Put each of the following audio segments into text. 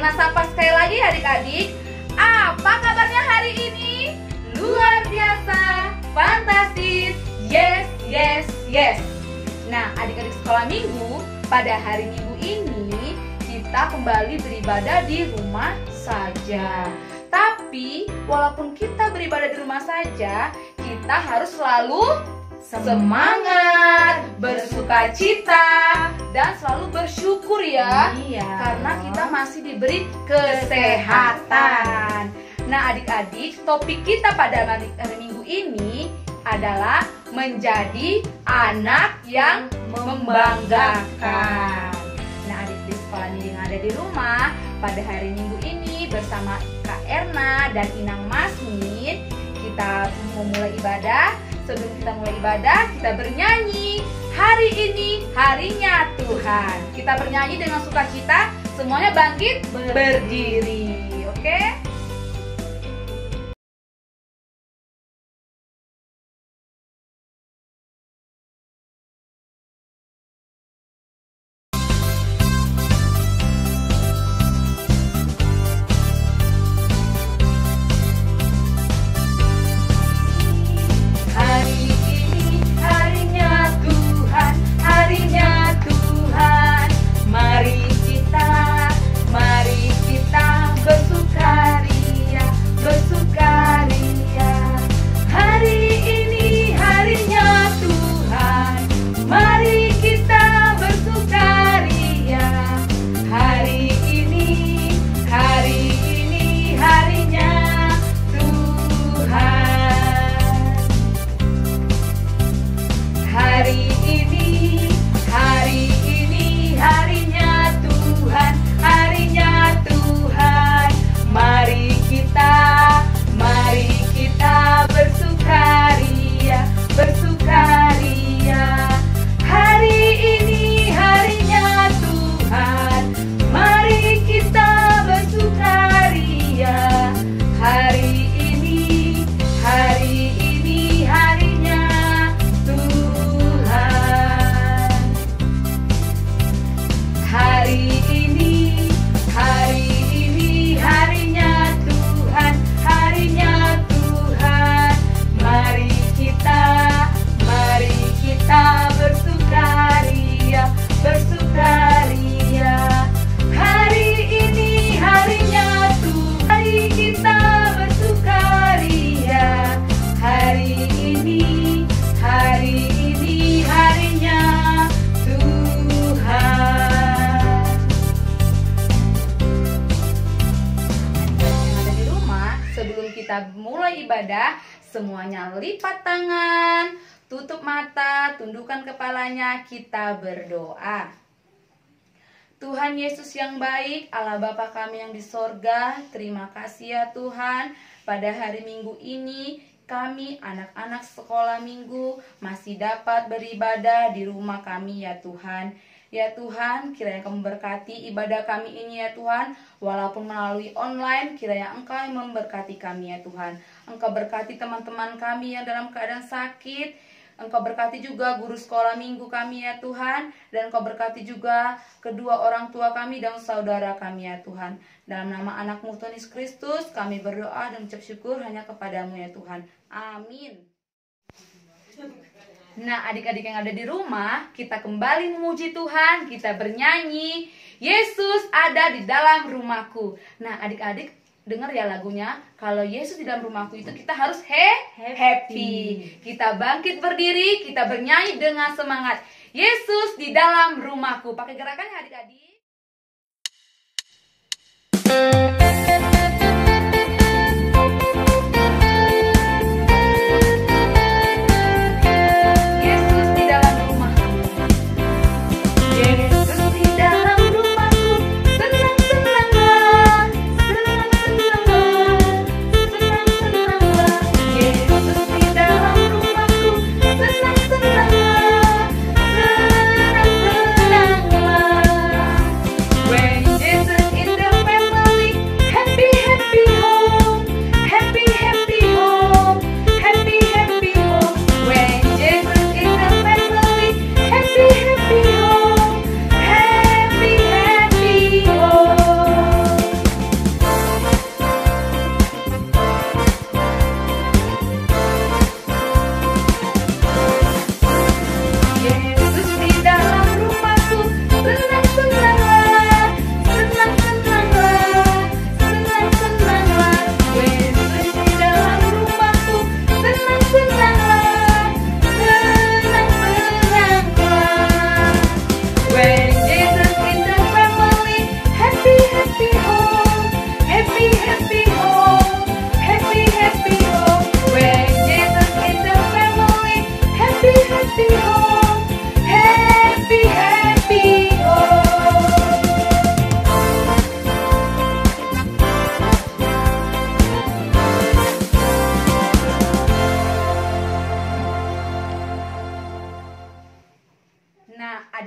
Ana sapa sekali lagi adik-adik. Apa kabarnya hari ini? Luar biasa, fantastis, yes, yes, yes. Nah, adik-adik sekolah minggu, pada hari Minggu ini kita kembali beribadah di rumah saja. Tapi walaupun kita beribadah di rumah saja, kita harus selalu semangat, bersuka cita, dan selalu bersyukur ya. Iya. Karena kita masih diberi kesehatan. Nah adik-adik, topik kita pada hari Minggu ini adalah menjadi anak yang membanggakan. Nah adik-adik sekolah minggu yang ada di rumah, pada hari Minggu ini bersama Kak Erna dan Inang Masmin, kita memulai ibadah. Sebelum kita mulai ibadah, kita bernyanyi. Hari ini harinya Tuhan. Kita bernyanyi dengan sukacita, semuanya bangkit berdiri. Oke? Kita mulai ibadah, semuanya lipat tangan, tutup mata, tundukkan kepalanya, kita berdoa. Tuhan Yesus yang baik, Allah Bapa kami yang di sorga, terima kasih ya Tuhan, pada hari Minggu ini kami anak-anak sekolah minggu masih dapat beribadah di rumah kami ya Tuhan. Ya Tuhan, kiranya Kamu memberkati ibadah kami ini ya Tuhan. Walaupun melalui online, kiranya Engkau yang memberkati kami ya Tuhan. Engkau berkati teman-teman kami yang dalam keadaan sakit. Engkau berkati juga guru sekolah minggu kami ya Tuhan. Dan Engkau berkati juga kedua orang tua kami dan saudara kami ya Tuhan. Dalam nama anak-Mu Tuhan Yesus Kristus, kami berdoa dan mengucap syukur hanya kepadamu ya Tuhan. Amin. Nah adik-adik yang ada di rumah, kita kembali memuji Tuhan, kita bernyanyi, Yesus ada di dalam rumahku. Nah adik-adik dengar ya lagunya, kalau Yesus di dalam rumahku itu kita harus happy. Kita bangkit berdiri, kita bernyanyi dengan semangat, Yesus di dalam rumahku. Pakai gerakannya adik-adik.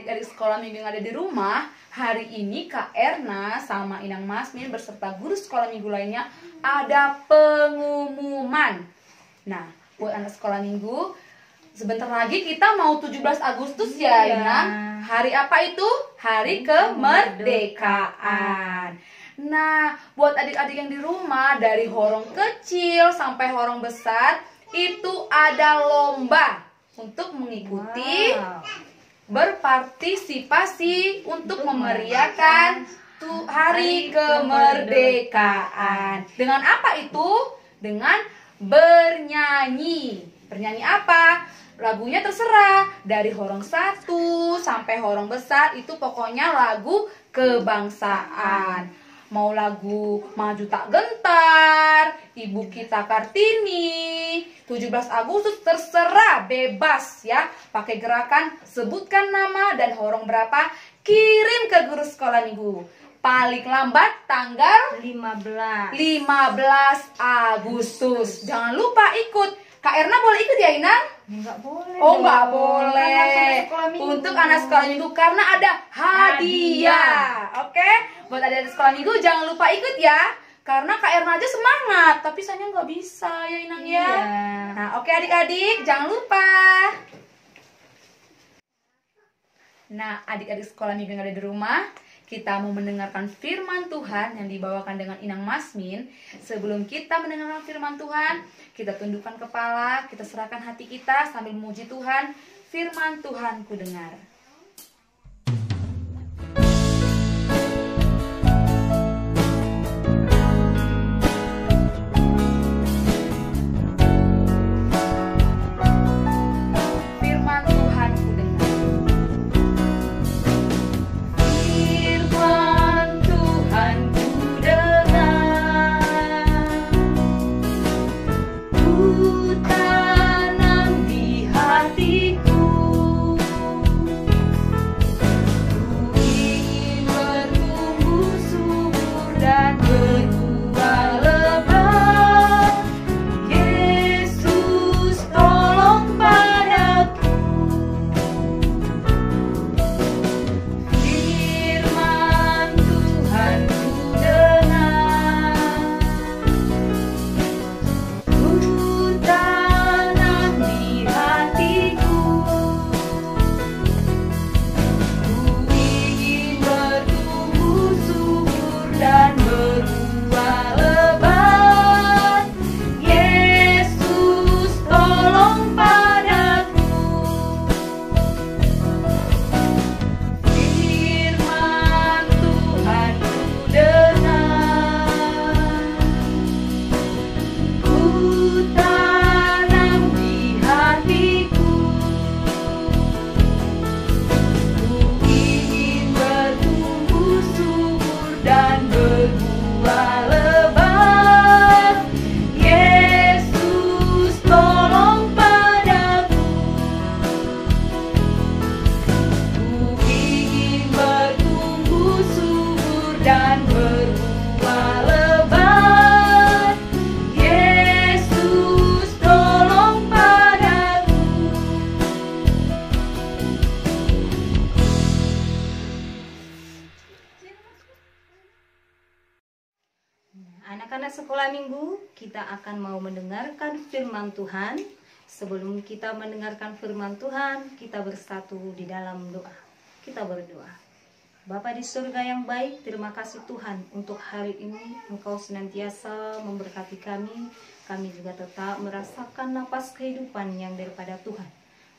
adik-adik sekolah minggu yang ada di rumah, hari ini Kak Erna sama Inang Masmin beserta guru sekolah minggu lainnya ada pengumuman. Nah, buat anak sekolah minggu, sebentar lagi kita mau 17 Agustus ya, Inang. Hari apa itu? Hari kemerdekaan. Nah, buat adik-adik yang di rumah, dari horong kecil sampai horong besar, itu ada lomba untuk mengikuti, berpartisipasi untuk memeriahkan hari kemerdekaan. Dengan apa itu? Dengan bernyanyi. Bernyanyi apa? Lagunya terserah, dari horong 1 sampai horong besar, itu pokoknya lagu kebangsaan. Mau lagu Maju Tak Gentar, Ibu Kita Kartini, 17 Agustus, terserah, bebas ya. Pakai gerakan sebutkan nama dan horong berapa, kirim ke guru sekolah minggu. Paling lambat tanggal 15 Agustus. Jangan lupa ikut. Kak Erna boleh ikut ya, Inang? Enggak boleh. Oh, nggak boleh. Untuk anak sekolah minggu karena ada hadiah. Oke? Buat adik-adik sekolah minggu jangan lupa ikut ya. Karena Kak Erna aja semangat, tapi saya nggak bisa ya, Inang ya. Nah, oke adik-adik, jangan lupa. Nah, adik-adik sekolah minggu yang ada di rumah, kita mau mendengarkan firman Tuhan yang dibawakan dengan Inang Masmin. Sebelum kita mendengarkan firman Tuhan, kita tundukkan kepala, kita serahkan hati kita sambil memuji Tuhan. Firman Tuhan ku dengar. Firman Tuhan ku dengar. Firman Tuhan ku dengar. Ku tanam di hatiku. Ku ingin bertumbuh subur dan berbuah lebat. Yesus tolong padaku. Firman Tuhan ku dengar. Ku tanam di hatiku. Ku ingin bertumbuh subur dan berbuah lebat. Yesus tolong padaku. Firman Tuhan ku dengar. Ku tanam di hatiku. Ku ingin bertumbuh subur dan berbuah lebat. Yesus tolong padaku. Ku ingin bertumbuh subur dan berbuah lebat. Yesus tolong padaku. Anak-anak sekolah minggu, kita akan mau mendengarkan firman Tuhan. Sebelum kita mendengarkan firman Tuhan, kita bersatu di dalam doa. Kita berdoa. Bapa di surga yang baik, terima kasih Tuhan untuk hari ini. Engkau senantiasa memberkati kami. Kami juga tetap merasakan napas kehidupan yang daripada Tuhan.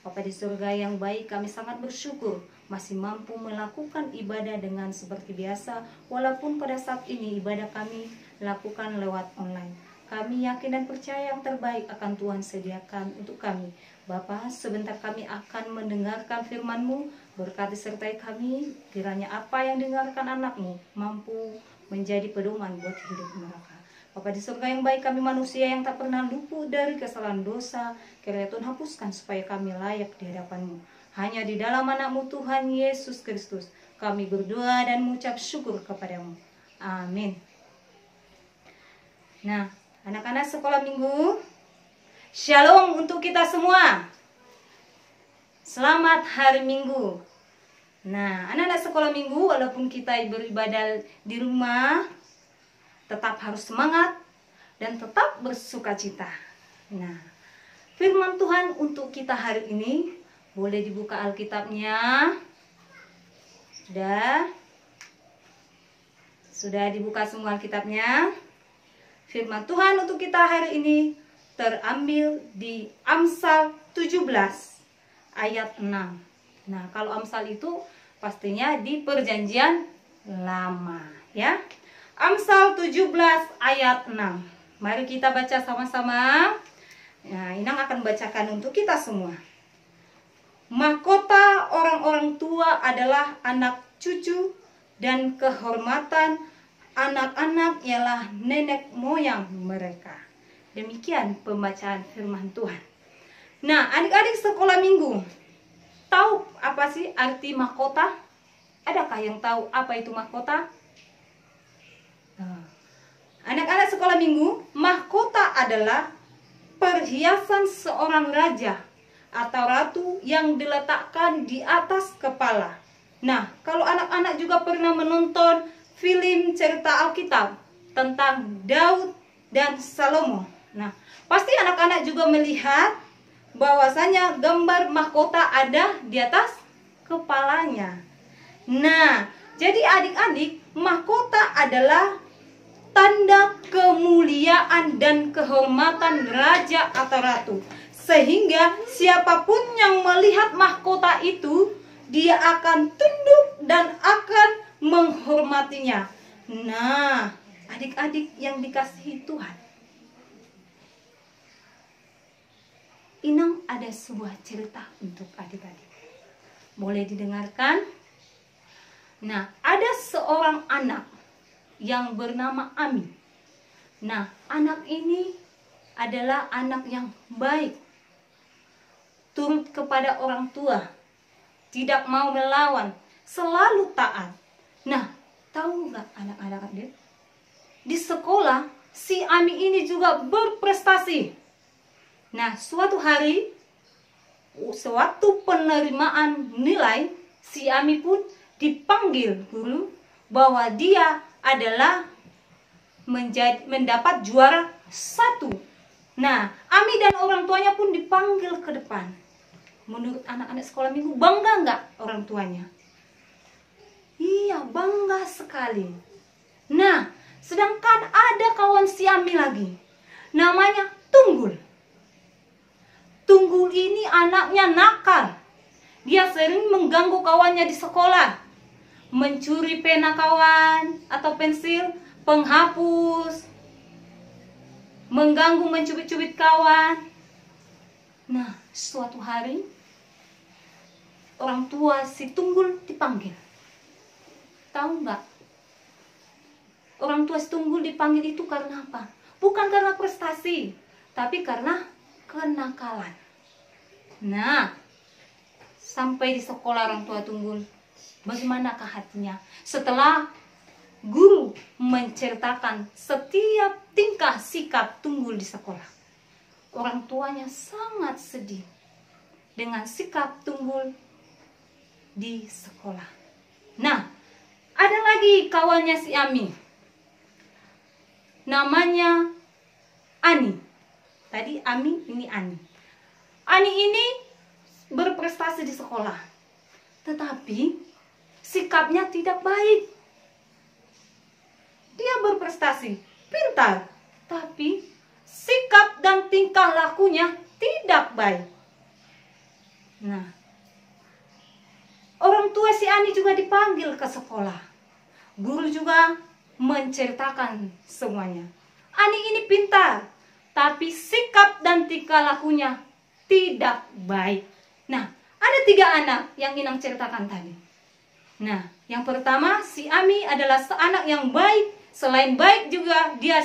Bapa di surga yang baik, kami sangat bersyukur masih mampu melakukan ibadah dengan seperti biasa, walaupun pada saat ini ibadah kami lakukan lewat online. Kami yakin dan percaya yang terbaik akan Tuhan sediakan untuk kami. Bapa, sebentar kami akan mendengarkan firman-Mu, berkati sertai kami, kiranya apa yang dengarkan anak-Mu mampu menjadi pedoman buat hidup mereka. Bapa di surga yang baik, kami manusia yang tak pernah luput dari kesalahan dosa, kiranya Tuhan hapuskan supaya kami layak di hadapan-Mu. Hanya di dalam anak-Mu Tuhan Yesus Kristus, kami berdoa dan mengucap syukur kepada-Mu. Amin. Nah, anak-anak sekolah minggu, shalom untuk kita semua. Selamat hari Minggu. Nah, anak-anak sekolah minggu, walaupun kita beribadah di rumah, tetap harus semangat dan tetap bersukacita. Nah, firman Tuhan untuk kita hari ini, boleh dibuka Alkitabnya. Sudah dibuka semua Alkitabnya. Firman Tuhan untuk kita hari ini terambil di Amsal 17 ayat 6. Nah, kalau Amsal itu pastinya di Perjanjian Lama, ya. Amsal 17 ayat 6. Mari kita baca sama-sama. Nah, Inang akan bacakan untuk kita semua. Mahkota orang-orang tua adalah anak cucu, dan kehormatan anak-anak ialah nenek moyang mereka. Demikian pembacaan firman Tuhan. Nah, adik-adik sekolah minggu, tahu apa sih arti mahkota? Adakah yang tahu apa itu mahkota? Anak-anak sekolah minggu, mahkota adalah perhiasan seorang raja atau ratu yang diletakkan di atas kepala. Nah, kalau anak-anak juga pernah menonton film cerita Alkitab tentang Daud dan Salomo. Nah, pasti anak-anak juga melihat bahwasanya gambar mahkota ada di atas kepalanya. Nah, jadi adik-adik, mahkota adalah tanda kemuliaan dan kehormatan raja atau ratu. Sehingga siapapun yang melihat mahkota itu, dia akan tunduk dan akan menghormatinya. Nah, adik-adik yang dikasihi Tuhan, Inang ada sebuah cerita untuk adik-adik. Boleh didengarkan? Nah, ada seorang anak yang bernama Ami. Nah, anak ini adalah anak yang baik, turut kepada orang tua, tidak mau melawan, selalu taat. Nah, tahu nggak anak-anak adik? Di sekolah, si Ami ini juga berprestasi. Nah, suatu hari, sewaktu penerimaan nilai, si Ami pun dipanggil guru bahwa dia adalah mendapat juara 1. Nah, Ami dan orang tuanya pun dipanggil ke depan. Menurut anak-anak sekolah minggu, bangga nggak orang tuanya? Iya, bangga sekali. Nah, sedangkan ada kawan si Ami lagi, namanya Tunggul. Tunggul ini anaknya nakal. Dia sering mengganggu kawannya di sekolah, mencuri pena kawan atau pensil, penghapus, mengganggu, mencubit-cubit kawan. Nah, suatu hari orang tua si Tunggul dipanggil. Tahu nggak? Orang tua si Tunggul dipanggil itu karena apa? Bukan karena prestasi, tapi karena kenakalan. Nah, sampai di sekolah orang tua Tunggul, bagaimanakah hatinya setelah guru menceritakan setiap tingkah sikap Tunggul di sekolah? Orang tuanya sangat sedih dengan sikap Tunggul di sekolah. Nah, ada lagi kawannya si Ami, namanya Ani. Tadi Ami, ini Ani. Ani ini berprestasi di sekolah, tetapi sikapnya tidak baik. Dia berprestasi, pintar, tapi sikap dan tingkah lakunya tidak baik. Nah, orang tua si Ani juga dipanggil ke sekolah. Guru juga menceritakan semuanya. Ani ini pintar, tapi sikap dan tingkah lakunya tidak baik. Nah, ada 3 anak yang Inang ceritakan tadi. Nah, yang pertama si Ami adalah anak yang baik. Selain baik juga dia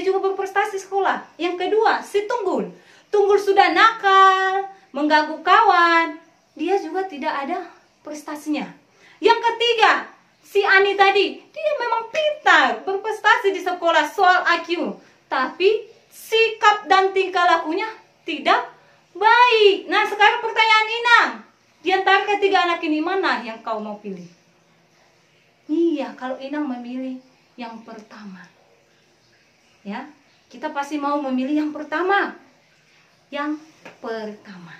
juga berprestasi sekolah. Yang kedua si Tunggul. Tunggul sudah nakal, mengganggu kawan. Dia juga tidak ada prestasinya. Yang ketiga si Ani tadi, dia memang pintar, berprestasi di sekolah soal IQ, tapi sikap dan tingkah lakunya tidak baik. Nah, sekarang pertanyaan Inang, di antara ketiga anak ini mana yang kau mau pilih? Iya, kalau Inang memilih yang pertama. Ya, kita pasti mau memilih yang pertama. Yang pertama,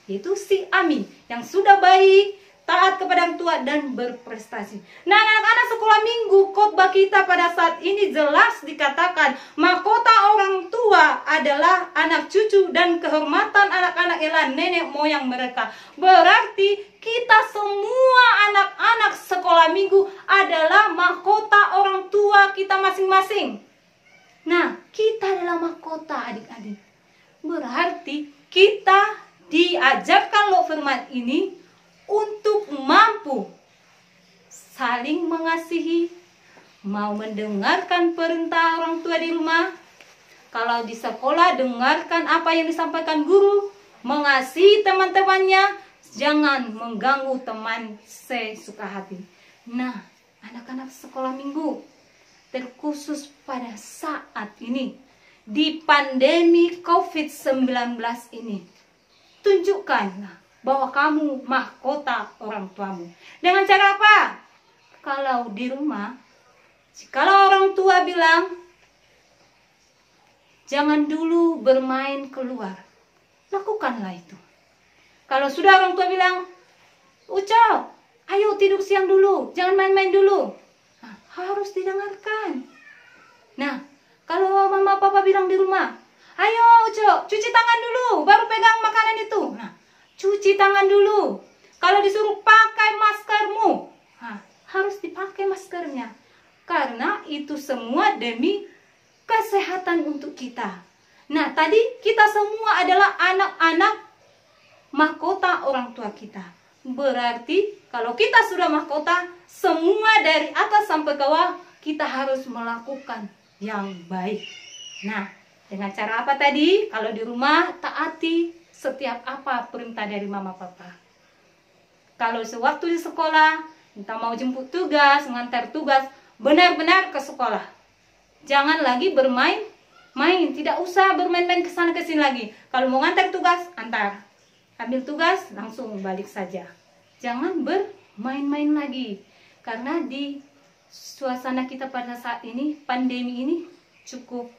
yaitu si Ami yang sudah baik, taat kepada orang tua dan berprestasi. Nah, anak-anak sekolah minggu, khotbah kita pada saat ini jelas dikatakan mahkota orang tua adalah anak cucu dan kehormatan anak-anak ialah nenek moyang mereka. Berarti kita semua anak-anak sekolah minggu adalah mahkota orang tua kita masing-masing. Nah, kita adalah mahkota adik-adik. Berarti kita diajarkan loh firman ini untuk mampu saling mengasihi, mau mendengarkan perintah orang tua di rumah. Kalau di sekolah, dengarkan apa yang disampaikan guru, mengasihi teman-temannya, jangan mengganggu teman sesuka hati. Nah, anak-anak sekolah minggu, terkhusus pada saat ini, di pandemi COVID-19 ini, tunjukkanlah bahwa kamu mahkota orang tuamu. Dengan cara apa? Kalau di rumah, kalau orang tua bilang, jangan dulu bermain keluar, lakukanlah itu. Kalau sudah orang tua bilang, Uco, ayo tidur siang dulu, jangan main-main dulu. Nah, harus didengarkan. Nah, kalau mama papa bilang di rumah, ayo Uco, cuci tangan dulu, baru pegang makanan itu. Nah, cuci tangan dulu. Kalau disuruh pakai maskermu, nah, harus dipakai maskernya. Karena itu semua demi kesehatan untuk kita. Nah, tadi kita semua adalah anak-anak mahkota orang tua kita. Berarti kalau kita sudah mahkota, semua dari atas sampai bawah, kita harus melakukan yang baik. Nah, dengan cara apa tadi? Kalau di rumah, taati setiap apa perintah dari mama papa. Kalau sewaktu di sekolah, kita mau jemput tugas, mengantar tugas, benar-benar ke sekolah. Jangan lagi bermain-main, tidak usah bermain-main ke sana ke sini lagi. Kalau mau ngantar tugas, antar. Ambil tugas, langsung balik saja. Jangan bermain-main lagi. Karena di suasana kita pada saat ini, pandemi ini cukup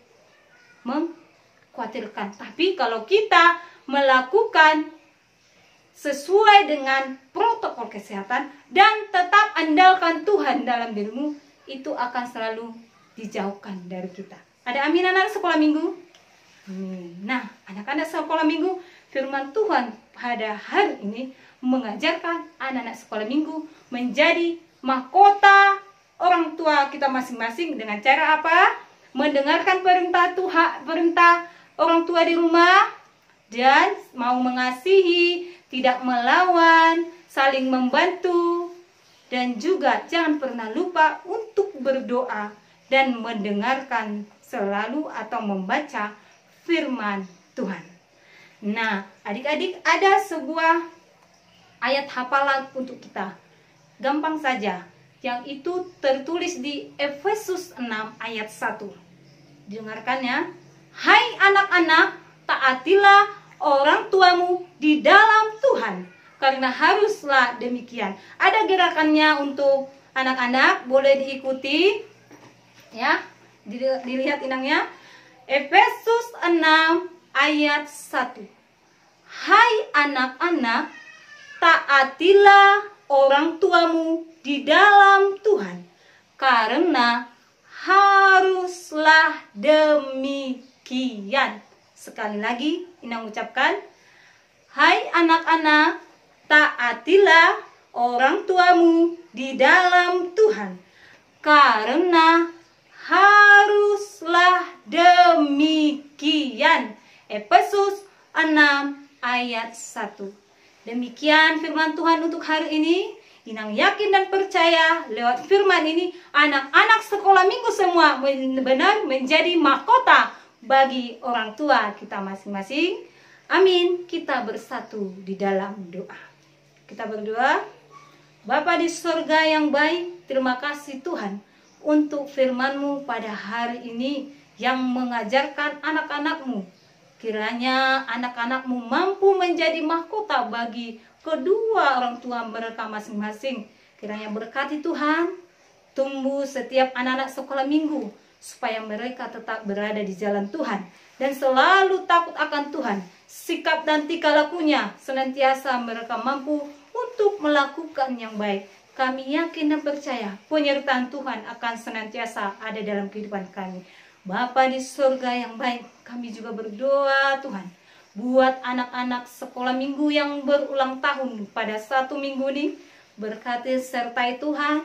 mengkhawatirkan. Tapi kalau kita melakukan sesuai dengan protokol kesehatan dan tetap andalkan Tuhan dalam dirimu, itu akan selalu dijauhkan dari kita. Ada amin anak sekolah minggu? Nah, anak-anak sekolah minggu, firman Tuhan pada hari ini mengajarkan anak-anak sekolah minggu menjadi mahkota orang tua kita masing-masing dengan cara apa? Mendengarkan perintah Tuhan, perintah orang tua di rumah, dan mau mengasihi, tidak melawan, saling membantu, dan juga jangan pernah lupa untuk berdoa dan mendengarkan selalu atau membaca firman Tuhan. Nah, adik-adik, ada sebuah ayat hafalan untuk kita. Gampang saja. Yang itu tertulis di Efesus 6 ayat 1. Dengarkannya. Hai anak-anak, taatilah orang tuamu di dalam Tuhan, karena haruslah demikian. Ada gerakannya untuk anak-anak, boleh diikuti. Ya, dilihat inangnya. Efesus 6 ayat 1. Hai anak-anak, taatilah orang tuamu di dalam Tuhan, karena haruslah demikian. Sekali lagi, Inang ucapkan, hai anak-anak, taatilah orang tuamu di dalam Tuhan, karena haruslah demikian. Efesus 6 ayat 1. Demikian firman Tuhan untuk hari ini. Inang yakin dan percaya lewat firman ini, anak-anak sekolah minggu semua benar menjadi mahkota bagi orang tua kita masing-masing. Amin. Kita bersatu di dalam doa. Kita berdoa. Bapa di surga yang baik, terima kasih Tuhan untuk firman-Mu pada hari ini yang mengajarkan anak-anak-Mu Kiranya anak-anakmu mampu menjadi mahkota bagi kedua orang tua mereka masing-masing. Kiranya berkati Tuhan, tumbuh setiap anak-anak sekolah minggu, supaya mereka tetap berada di jalan Tuhan dan selalu takut akan Tuhan. Sikap dan tingkah lakunya senantiasa mereka mampu untuk melakukan yang baik. Kami yakin dan percaya penyertaan Tuhan akan senantiasa ada dalam kehidupan kami. Bapa di surga yang baik, kami juga berdoa Tuhan, buat anak-anak sekolah minggu yang berulang tahun pada 1 minggu ini, berkati sertai Tuhan.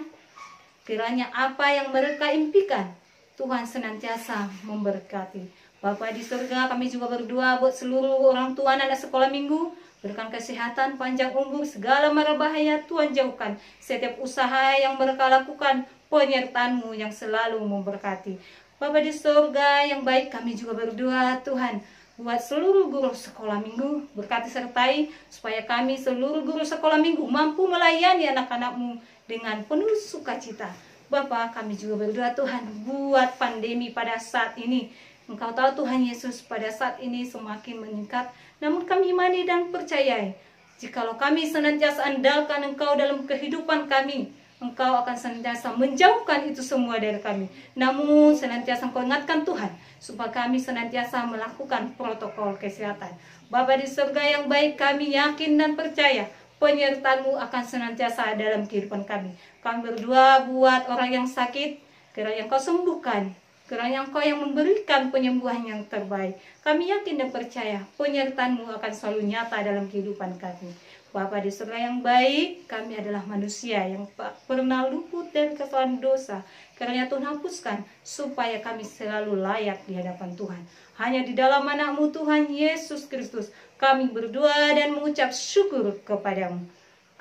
Kiranya apa yang mereka impikan, Tuhan senantiasa memberkati. Bapa di surga, kami juga berdoa buat seluruh orang tua anak sekolah minggu, berikan kesehatan, panjang umur, segala mara bahaya Tuhan jauhkan. Setiap usaha yang mereka lakukan, penyertaan-Mu yang selalu memberkati. Bapa di surga yang baik, kami juga berdoa Tuhan, buat seluruh guru sekolah minggu, berkati sertai, supaya kami seluruh guru sekolah minggu mampu melayani anak-anak-Mu dengan penuh sukacita. Bapa, kami juga berdoa Tuhan, buat pandemi pada saat ini. Engkau tahu Tuhan Yesus, pada saat ini semakin meningkat, namun kami imani dan percayai, jikalau kami senantiasa andalkan Engkau dalam kehidupan kami, Engkau akan senantiasa menjauhkan itu semua dari kami. Namun senantiasa Engkau ingatkan Tuhan, supaya kami senantiasa melakukan protokol kesehatan. Bapa di surga yang baik, kami yakin dan percaya penyertaan-Mu akan senantiasa dalam kehidupan kami. Kami berdoa buat orang yang sakit, kiranya Engkau sembuhkan, kiranya Engkau yang memberikan penyembuhan yang terbaik. Kami yakin dan percaya penyertaan-Mu akan selalu nyata dalam kehidupan kami. Bapa di surga yang baik, kami adalah manusia yang pernah luput dari kesalahan dosa. Kiranya Tuhan hapuskan, supaya kami selalu layak di hadapan Tuhan. Hanya di dalam anak-Mu Tuhan Yesus Kristus, kami berdoa dan mengucap syukur kepada-Mu.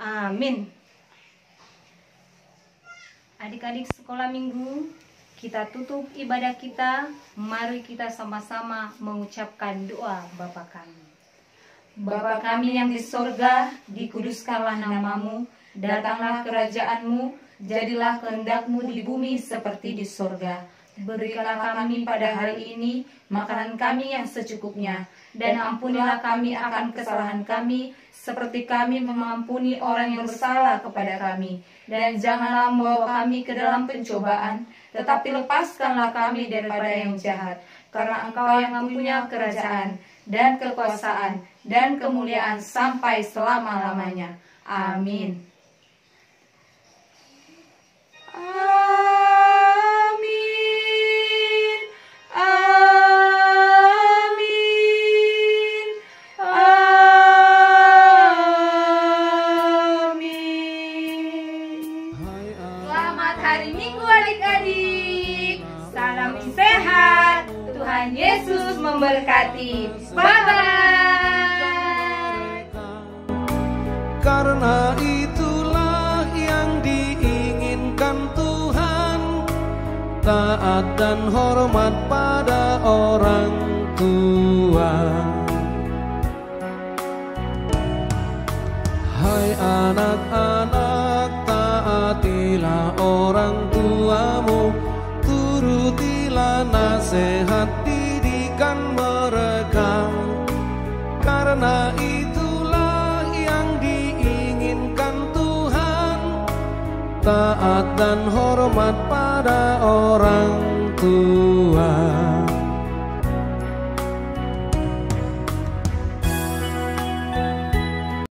Amin. Adik-adik sekolah minggu, kita tutup ibadah kita. Mari kita sama-sama mengucapkan doa Bapa kami. Bapa kami yang di sorga, dikuduskanlah nama-Mu, datanglah kerajaan-Mu, jadilah kehendak-Mu di bumi seperti di sorga. Berikanlah kami pada hari ini makanan kami yang secukupnya, dan ampunilah kami akan kesalahan kami, seperti kami mengampuni orang yang bersalah kepada kami. Dan janganlah membawa kami ke dalam pencobaan, tetapi lepaskanlah kami daripada yang jahat. Karena Engkau yang mempunyai kerajaan, dan kekuasaan, dan kemuliaan sampai selama-lamanya. Amin. Amin. Amin. Amin. Selamat hari Minggu adik-adik. Salam sehat. Tuhan Yesus memberkati. Bye-bye. Karena itulah yang diinginkan Tuhan, taat dan hormat pada orang tua. Hai anak-anak, taatilah orang tuamu, turutilah nasihat didikan mereka. Karena itulah yang diinginkan Tuhan, taat dan hormat pada orang tua.